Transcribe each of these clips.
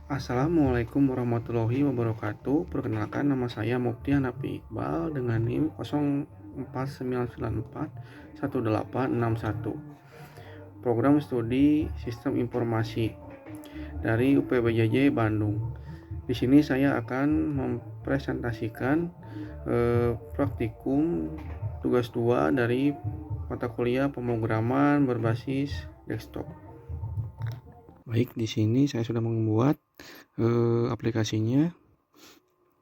Assalamualaikum warahmatullahi wabarakatuh. Perkenalkan, nama saya Mukti Hanafi Iqbal dengan NIM 049941861. Program Studi Sistem Informasi dari UPBJJ Bandung. Di sini saya akan mempresentasikan praktikum tugas 2 dari mata kuliah pemrograman berbasis desktop. Baik, di sini saya sudah membuat aplikasinya.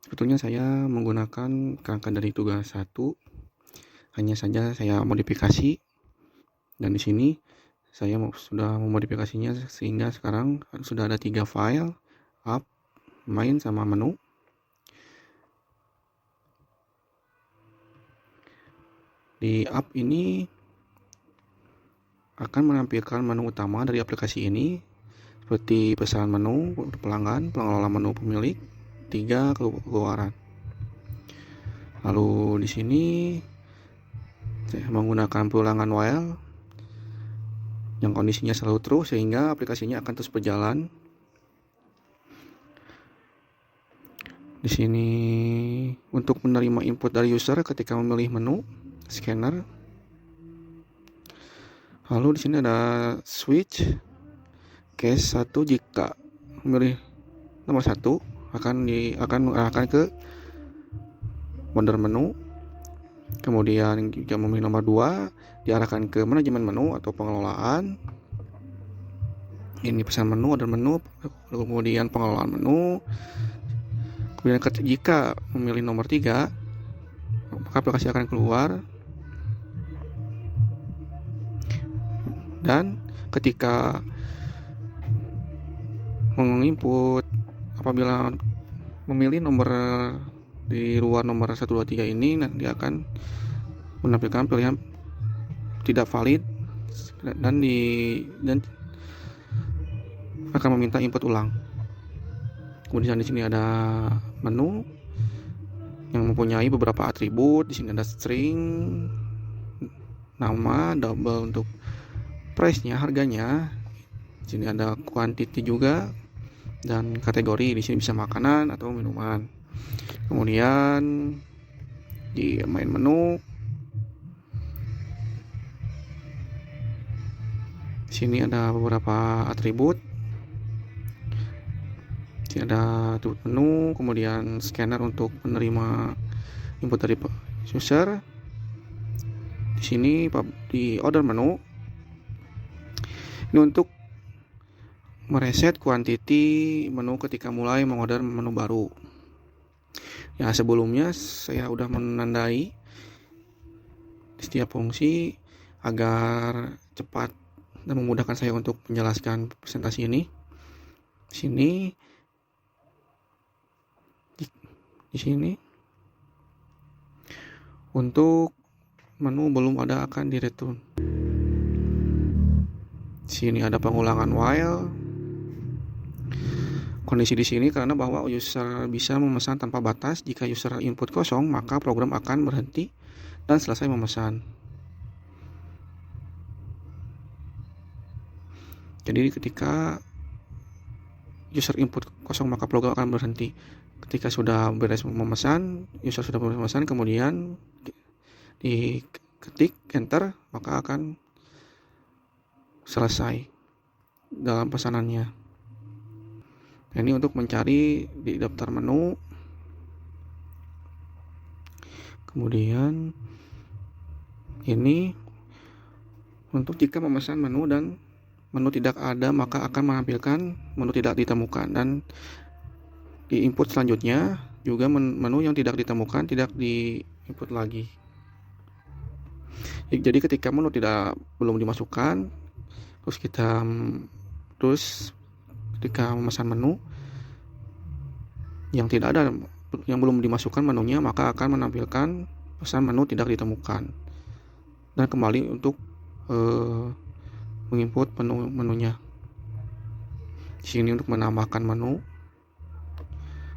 Sebetulnya saya menggunakan kerangka dari tugas 1, hanya saja saya modifikasi, dan di sini saya sudah memodifikasinya sehingga sekarang sudah ada 3 file: app, main, sama menu. Di app ini akan menampilkan menu utama dari aplikasi ini, seperti pesan menu pelanggan, pengelola menu pemilik, 3 keluaran. Lalu di sini saya menggunakan perulangan while yang kondisinya selalu true sehingga aplikasinya akan terus berjalan. Di sini untuk menerima input dari user ketika memilih menu scanner. Lalu di sini ada switch case 1. Jika memilih nomor 1 akan mengarahkan ke modern menu. Kemudian jika memilih nomor 2 diarahkan ke manajemen menu atau pengelolaan. Ini pesan menu, order menu, kemudian pengelolaan menu. Kemudian jika memilih nomor 3 maka aplikasi akan keluar. Dan ketika menginput, apabila memilih nomor di luar nomor 1, 2, 3 ini, nanti akan menampilkan pilihan tidak valid dan akan meminta input ulang. Kemudian di sini ada menu yang mempunyai beberapa atribut. Di sini ada string, nama, double untuk price-nya, harganya. Di sini ada quantity juga, dan kategori. Di sini bisa makanan atau minuman. Kemudian di main menu, di sini ada beberapa atribut. Di sini ada atribut menu, kemudian scanner untuk menerima input dari user. Di sini di order menu ini untuk mereset quantity menu ketika mulai mengorder menu baru. Ya, sebelumnya saya udah menandai di setiap fungsi agar cepat dan memudahkan saya untuk menjelaskan presentasi ini. Di sini untuk menu belum ada akan di return. Di sini ada pengulangan while. Kondisi di sini karena bahwa user bisa memesan tanpa batas. Jika user input kosong, maka program akan berhenti dan selesai memesan. Jadi ketika user input kosong, maka program akan berhenti. Ketika sudah beres memesan, user sudah beres memesan, kemudian diketik enter, maka akan selesai dalam pesanannya. Ini untuk mencari di daftar menu. Kemudian ini untuk jika memesan menu dan menu tidak ada, maka akan menampilkan menu tidak ditemukan. Dan di input selanjutnya juga menu yang tidak ditemukan tidak di-input lagi. Jadi ketika menu belum dimasukkan, terus ketika memesan menu yang tidak ada, yang belum dimasukkan menunya, maka akan menampilkan pesan menu tidak ditemukan dan kembali untuk menginput menunya. Di sini untuk menambahkan menu.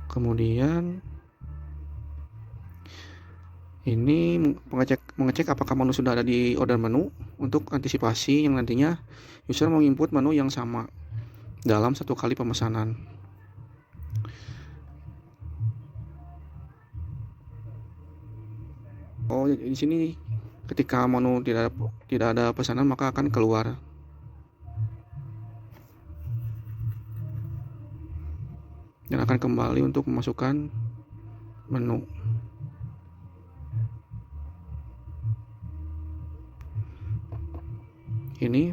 Kemudian ini mengecek apakah menu sudah ada di order menu untuk antisipasi yang nantinya user menginput menu yang sama dalam satu kali pemesanan. Oh, di sini ketika menu tidak ada pesanan maka akan keluar. Dan akan kembali untuk memasukkan menu. Ini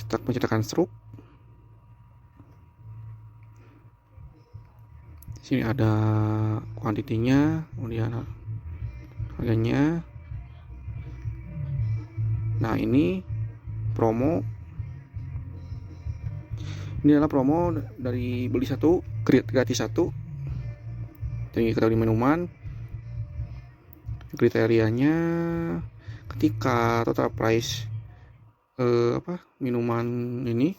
pencetakan struk. Sini ada kuantitinya, kemudian harganya. Nah, ini promo. Ini adalah promo dari beli satu gratis satu. Jadi kategori minuman. Kriterianya ketika total price minuman ini,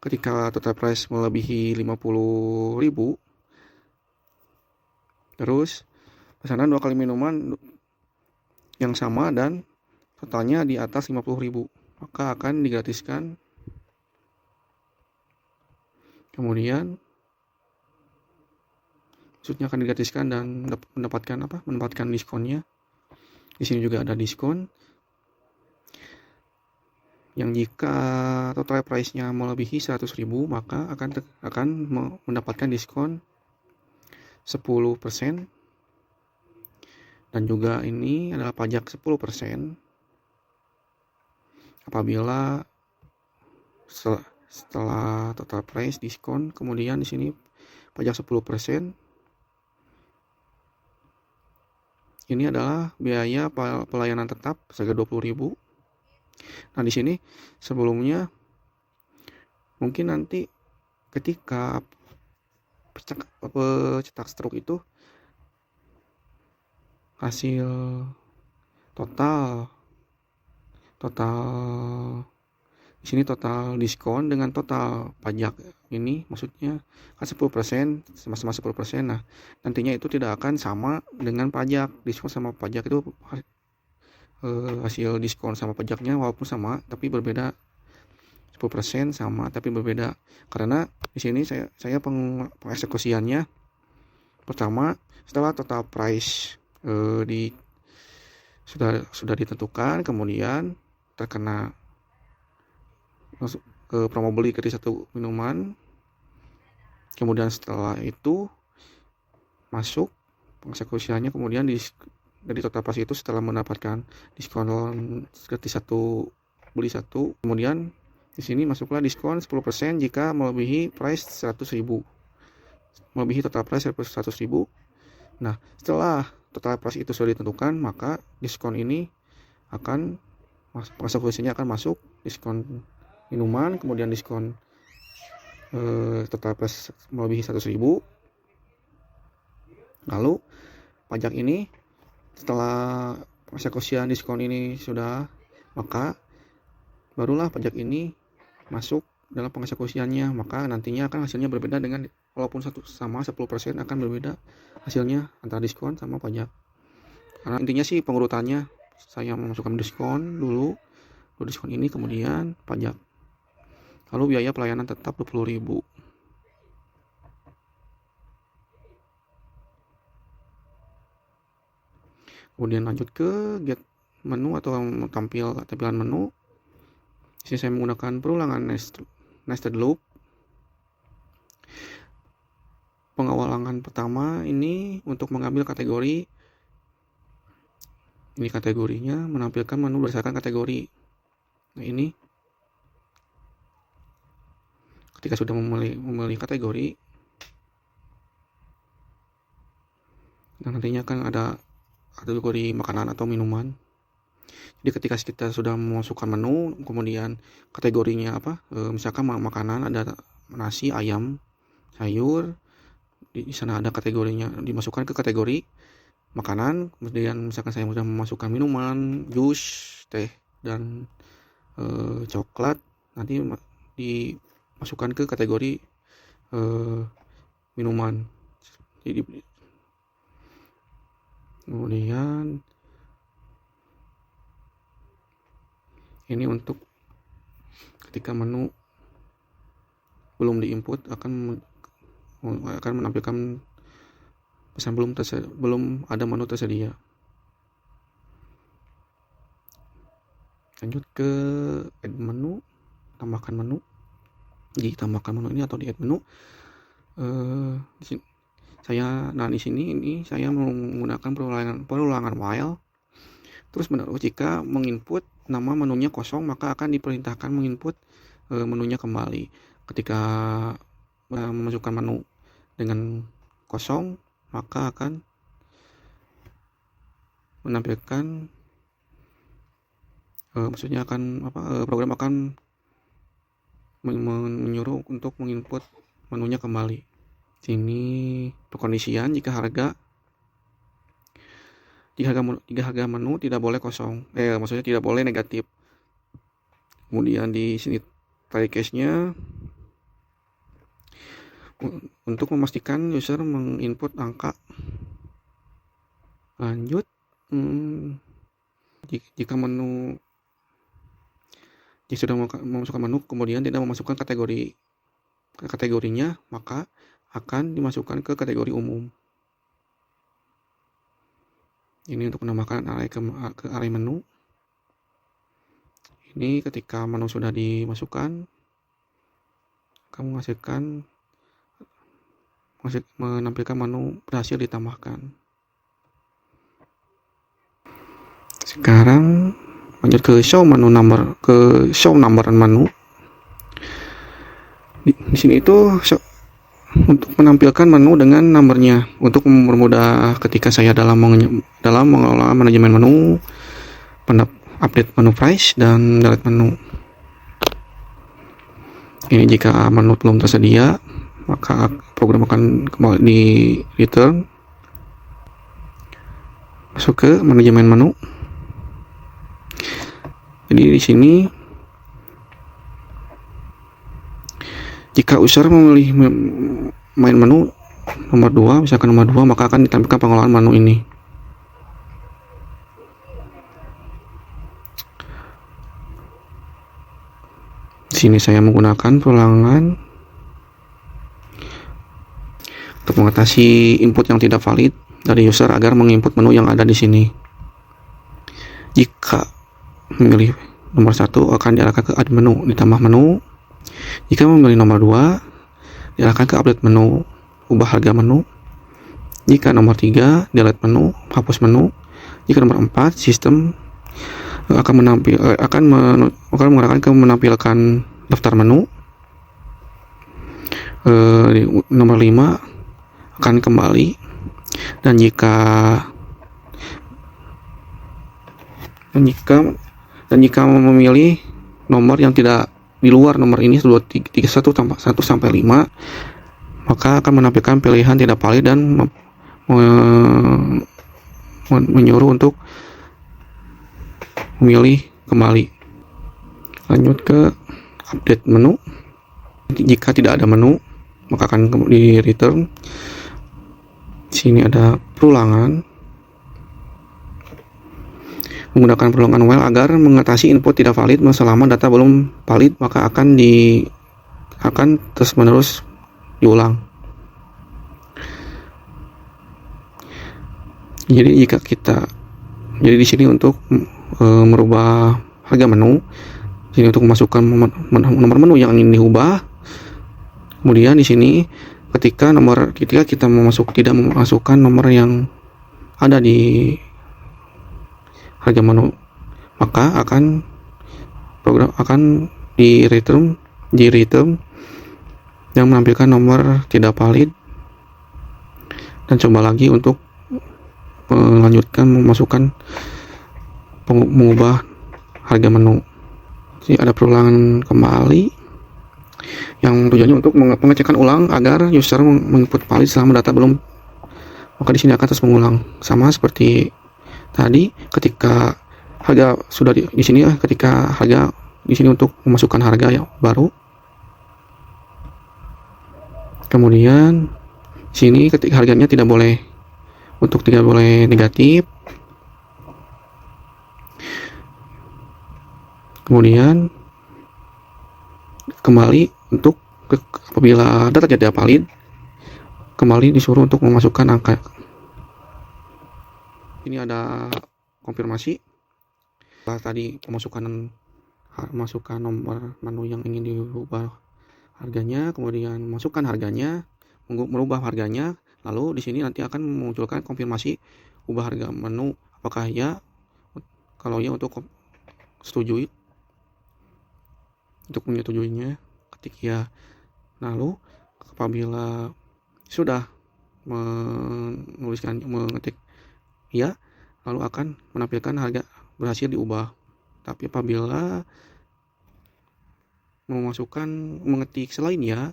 ketika total price melebihi 50.000, terus pesanan 2 kali minuman yang sama dan totalnya di atas 50.000, maka akan digratiskan. Kemudian maksudnya akan digratiskan dan mendapatkan diskonnya. Di sini juga ada diskon. Yang jika total price-nya melebihi 100.000 maka akan mendapatkan diskon 10%. Dan juga ini adalah pajak 10% apabila setelah total price diskon. Kemudian di sini pajak 10%. Ini adalah biaya pelayanan tetap seharga 20.000. Nah, di sini sebelumnya mungkin nanti ketika cetak struk itu hasil total di sini total diskon dengan total pajak ini, maksudnya kan 10% sama 10%. Nah, nantinya itu tidak akan sama dengan pajak. Diskon sama pajak itu hasil diskon sama pajaknya walaupun sama tapi berbeda. 10% sama tapi berbeda. Karena di sini saya pengeksekusiannya pertama setelah total price sudah ditentukan, kemudian terkena masuk ke promo beli gratis satu minuman. Kemudian setelah itu masuk pengeksekusiannya, kemudian dari total price itu setelah mendapatkan diskon gratis satu beli satu, kemudian di sini masuklah diskon 10% jika melebihi price 100.000, melebihi total price 100.000. Nah, setelah total price itu sudah ditentukan, maka diskon ini akan pengeksekusinya akan masuk diskon minuman, kemudian diskon total price melebihi 100.000. Lalu pajak ini setelah pengeksekusian diskon ini sudah, maka barulah pajak ini masuk dalam pengeksekusiannya. Maka nantinya akan hasilnya berbeda dengan, walaupun sama 10% akan berbeda hasilnya antara diskon sama pajak. Karena intinya sih pengurutannya saya memasukkan diskon dulu, diskon ini kemudian pajak. Lalu biaya pelayanan tetap 20.000. Kemudian lanjut ke get menu atau tampilan menu. Di sini saya menggunakan perulangan nested loop. Pengawalan pertama ini untuk mengambil kategori. Ini kategorinya menampilkan menu berdasarkan kategori. Nah, ini ketika sudah memilih kategori, dan nantinya kan ada kategori makanan atau minuman. Jadi ketika kita sudah memasukkan menu, kemudian kategorinya misalkan makanan, ada nasi, ayam, sayur, di sana ada kategorinya, dimasukkan ke kategori makanan. Kemudian misalkan saya sudah memasukkan minuman, jus, teh, dan coklat, nanti dimasukkan ke kategori minuman. Jadi kemudian ini untuk ketika menu belum diinput akan menampilkan pesan belum ada menu tersedia. Lanjut ke add menu, tambahkan menu. Di tambahkan menu ini atau di add menu, di sini di sini saya menggunakan perulangan while. Terus jika menginput nama menunya kosong, maka akan diperintahkan menginput menunya kembali. Ketika memasukkan menu dengan kosong, maka akan menampilkan program akan menyuruh untuk menginput menunya kembali. Sini pekondisian jika harga menu tidak boleh kosong, maksudnya tidak boleh negatif. Kemudian di sini try case-nya untuk memastikan user menginput angka. Lanjut, jika sudah memasukkan menu kemudian tidak memasukkan kategorinya, maka akan dimasukkan ke kategori umum. Ini untuk menambahkan ke array menu. Ini ketika menu sudah dimasukkan, akan menampilkan menu berhasil ditambahkan. Sekarang lanjut ke show number menu. Di sini itu untuk menampilkan menu dengan nomornya untuk mempermudah ketika saya dalam mengelola manajemen menu, update menu price dan delete menu. Ini jika menu belum tersedia, maka program akan kembali di return, masuk ke manajemen menu. Jadi di sini jika user memilih main menu nomor 2, misalkan nomor 2, maka akan ditampilkan pengelolaan menu ini. Di sini saya menggunakan perulangan untuk mengatasi input yang tidak valid dari user agar menginput menu yang ada di sini. Jika memilih nomor 1 akan diarahkan ke add menu, ditambah menu. Jika memilih nomor 2 diarahkan ke update menu, ubah harga menu. Jika nomor 3 delete menu, hapus menu. Jika nomor 4 sistem akan mengarahkan ke menampilkan daftar menu. Nomor 5 akan kembali, dan jika memilih nomor yang tidak di luar nomor ini 1 sampai 5, maka akan menampilkan pilihan tidak valid dan menyuruh untuk memilih kembali. Lanjut ke update menu. Jika tidak ada menu, maka akan di return. Sini ada perulangan. Menggunakan perulangan while agar mengatasi input tidak valid. Selama data belum valid, maka akan terus menerus diulang. Jadi di sini untuk merubah harga menu, sini untuk memasukkan nomor menu yang ingin diubah. Kemudian di sini ketika kita tidak memasukkan nomor yang ada di harga menu, maka program akan di return yang menampilkan nomor tidak valid, dan coba lagi untuk melanjutkan mengubah harga menu. Jadi ada perulangan kembali yang tujuannya untuk pengecekan ulang agar user menginput valid selama data belum, maka di sini akan terus mengulang sama seperti tadi ketika harga sudah di sini, ketika harga di sini untuk memasukkan harga yang baru. Kemudian sini ketika harganya tidak boleh negatif. Kemudian kembali untuk apabila data tidak valid, kembali disuruh untuk memasukkan angka. Ini ada konfirmasi. Setelah tadi masukkan nomor menu yang ingin diubah harganya, kemudian masukkan harganya, merubah harganya, lalu di sini nanti akan memunculkan konfirmasi ubah harga menu, apakah ya. Kalau ya, untuk setujui, untuk menyetujuinya ketik ya. Lalu apabila sudah mengetik ya, lalu akan menampilkan harga berhasil diubah. Tapi apabila mengetik selain ya,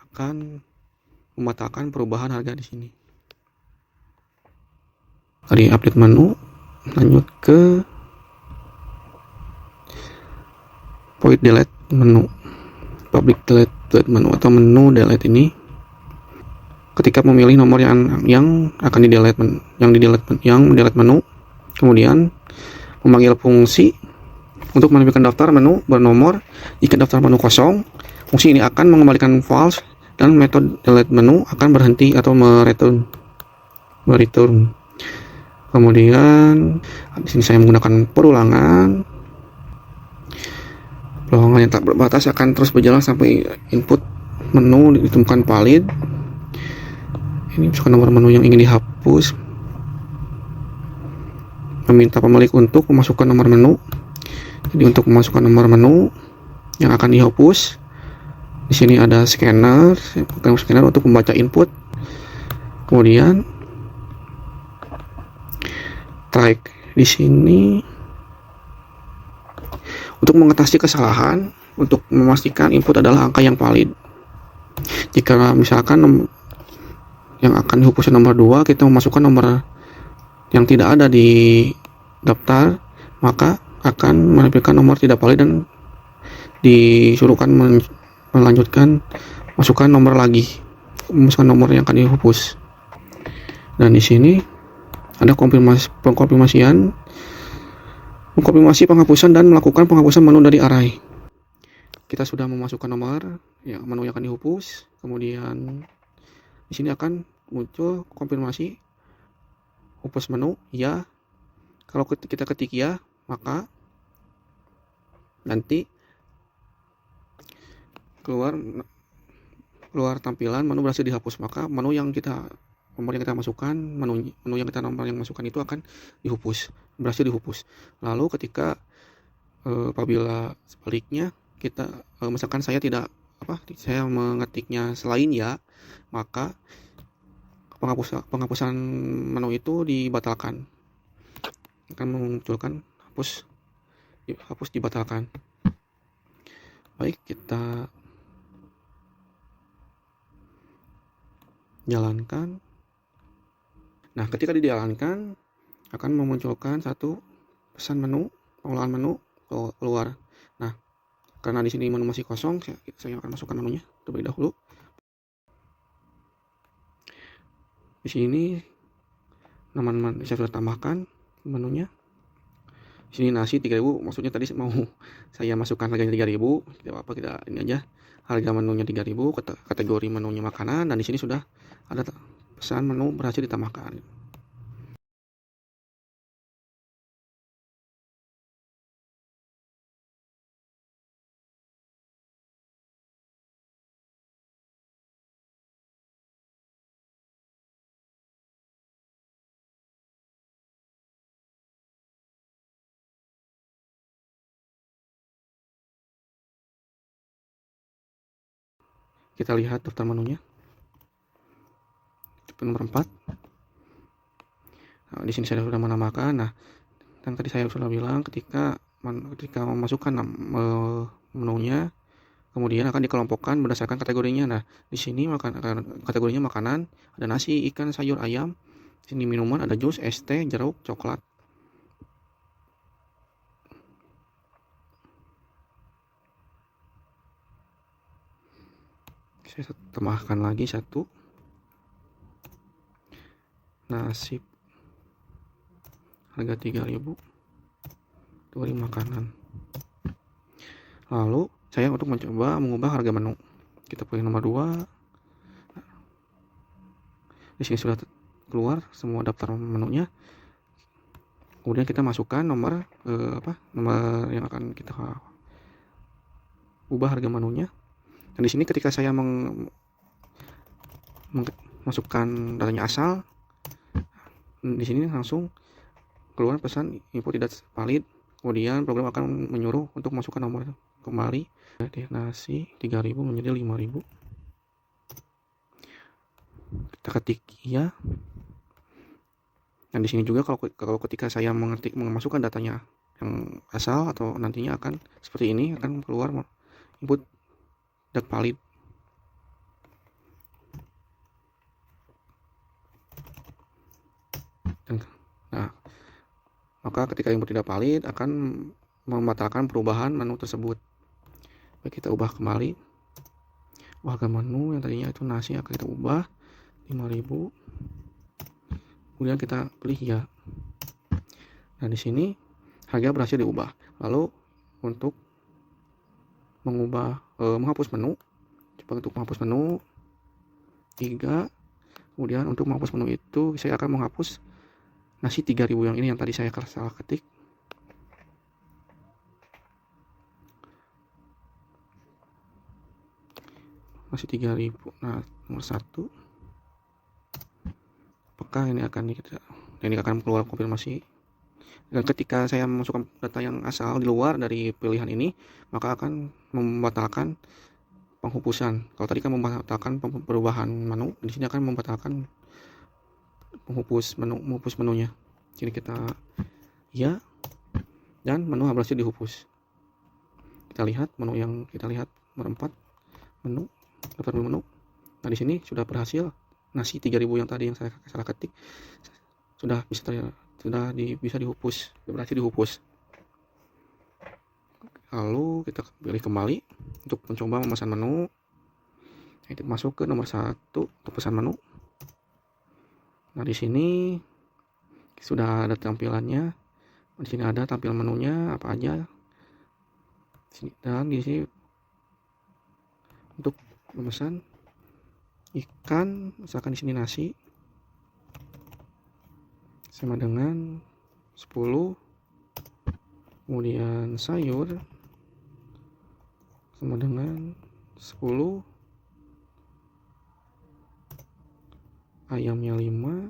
akan membatalkan perubahan harga di sini. Dari update menu, lanjut ke void delete menu, public delete menu atau menu delete ini. Ketika memilih nomor yang akan di-delete, delete menu, kemudian memanggil fungsi untuk menampilkan daftar menu bernomor. Jika daftar menu kosong, fungsi ini akan mengembalikan false dan metode delete menu akan berhenti atau mereturn. Kemudian di sini saya menggunakan perulangan yang tak berbatas akan terus berjalan sampai input menu ditemukan valid. Ini misalkan nomor menu yang ingin dihapus, meminta pemilik untuk memasukkan nomor menu. Jadi untuk memasukkan nomor menu yang akan dihapus, di sini ada scanner untuk membaca input. Kemudian track di sini untuk mengatasi kesalahan, untuk memastikan input adalah angka yang valid. Jika misalkan yang akan dihapus nomor 2, kita memasukkan nomor yang tidak ada di daftar, maka akan menampilkan nomor tidak valid dan disuruhkan melanjutkan masukkan nomor lagi, masukkan nomor yang akan dihapus. Dan di sini ada mengkonfirmasi penghapusan dan melakukan penghapusan menu dari array. Kita sudah memasukkan nomor menu yang akan dihapus, kemudian di sini akan muncul konfirmasi hapus menu ya. Kalau kita ketik ya, maka nanti keluar tampilan menu berhasil dihapus. Maka nomor yang kita masukkan, menu yang kita masukkan itu akan berhasil dihapus. Lalu ketika apabila sebaliknya kita misalkan saya mengetiknya selain ya, maka penghapusan menu itu dibatalkan, akan memunculkan hapus dibatalkan. Baik, kita jalankan. Nah, ketika dijalankan akan memunculkan satu pesan menu, pengelolaan menu keluar. Nah, karena di sini menu masih kosong, saya akan masukkan menunya terlebih dahulu. Di sini teman-teman saya sudah tambahkan menunya. Di sini nasi 3.000, maksudnya tadi mau saya masukkan harganya 3.000, tidak apa-apa, kita ini aja. Harga menunya 3.000, kategori menunya makanan, dan di sini sudah ada pesan menu berhasil ditambahkan. Kita lihat daftar menunya. Nomor 4. Nah, di sini saya sudah menambahkan. Nah, dan tadi saya sudah bilang ketika memasukkan menunya, kemudian akan dikelompokkan berdasarkan kategorinya. Nah, di sini kategorinya makanan, ada nasi, ikan, sayur, ayam. Di sini minuman, ada jus, es teh, jeruk, coklat. Saya tambahkan lagi satu, nasi harga 3.000, dari makanan. Lalu saya untuk mencoba mengubah harga menu, kita pilih nomor 2. Di sini sudah keluar semua daftar menunya. Kemudian kita masukkan nomor nomor yang akan kita ubah harga menunya. Dan di sini ketika saya masukkan datanya asal, di sini langsung keluar pesan info tidak valid. Kemudian program akan menyuruh untuk masukkan nomor kembali dari nasi 3.000 menjadi 5.000. Kita ketik ya. Dan di sini juga kalau ketika saya memasukkan datanya yang asal atau nantinya akan seperti ini, akan keluar input tidak valid. Nah, maka ketika input tidak valid akan membatalkan perubahan menu tersebut. Baik, kita ubah kembali. Harga menu yang tadinya itu nasi akan kita ubah 5.000. Kemudian kita pilih ya. Nah, di sini harga berhasil diubah. Lalu untuk menghapus menu, coba untuk menghapus menu 3. Kemudian untuk menghapus menu itu saya akan menghapus nasi 3.000 yang ini yang tadi saya salah ketik. Nasi 3.000. Nah, nomor 1. Apakah ini akan keluar konfirmasi. Dan ketika saya memasukkan data yang asal di luar dari pilihan ini, maka akan membatalkan penghupusan. Kalau tadi kan membatalkan perubahan menu, di sini akan membatalkan menghapus menunya. Jadi kita ya, dan menu berhasil dihapus. Kita lihat menu yang kita lihat nomor 4, daftar menu. Nah, di sini sudah berhasil. Nasi 3.000 yang tadi yang saya salah ketik sudah bisa dihapus, berhasil dihapus. Lalu kita pilih kembali untuk mencoba memesan menu. Kita masuk ke nomor 1 untuk pesan menu. Nah, di sini sudah ada tampilannya. Di sini ada tampilan menunya apa aja. Dan di sini untuk memesan ikan, misalkan di sini nasi sama dengan 10, kemudian sayur sama dengan 10, ayamnya 5,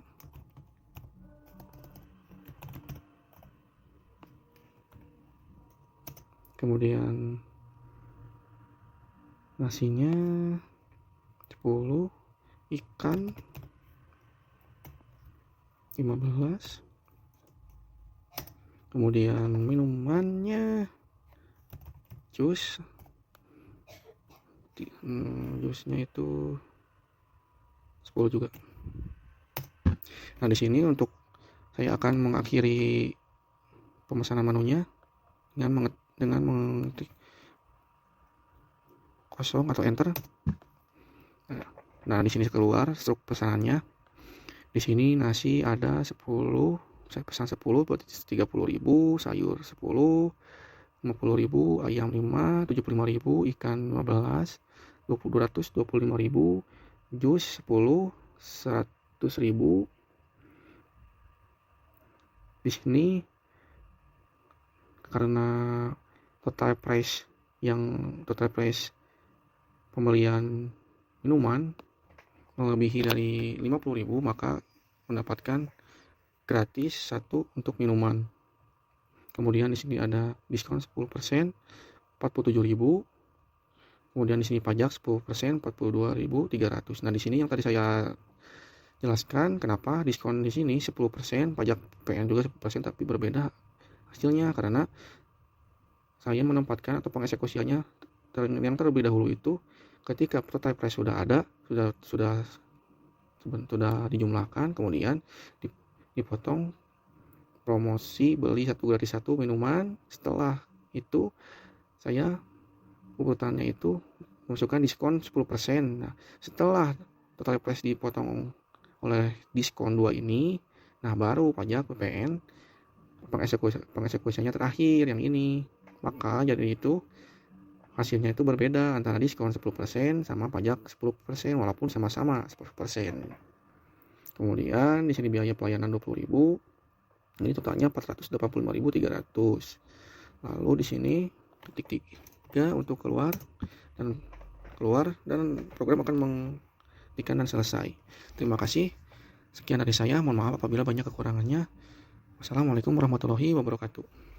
kemudian nasinya 10, ikan 15, kemudian minumannya jusnya itu 10 juga. Nah, di sini untuk saya akan mengakhiri pemesanan menunya dengan mengetik kosong atau enter. Nah, di sini keluar struk pesanannya. Di sini nasi ada 10, saya pesan 10 berarti 30.000, sayur 10, 50.000, ayam 5, 75.000, ikan 15, 225.000, jus 10, 100.000. Di sini karena total price pembelian minuman melebihi dari 50.000, maka mendapatkan gratis 1 untuk minuman. Kemudian di sini ada diskon 10%, 47.000. Kemudian di sini pajak 10%, 42.300. Nah, di sini yang tadi saya jelaskan kenapa diskon di sini 10%, pajak PN juga 10%, tapi berbeda hasilnya karena saya menempatkan atau pengeksekusiannya yang terlebih dahulu itu ketika total price sudah ada, sudah dijumlahkan, kemudian dipotong promosi beli 1 gratis 1 minuman. Setelah itu saya urutannya itu masukkan diskon 10%. Nah, setelah total price dipotong oleh diskon 2 ini, nah baru pajak PPN pengeksekusiannya terakhir yang ini. Maka jadi itu hasilnya itu berbeda antara diskon 10% sama pajak 10% walaupun sama-sama 10%. Kemudian di sini biaya pelayanan 20.000. Ini totalnya 485.300. Lalu di sini titik 3 untuk keluar dan program akan mengetikkan dan selesai. Terima kasih. Sekian dari saya. Mohon maaf apabila banyak kekurangannya. Wassalamualaikum warahmatullahi wabarakatuh.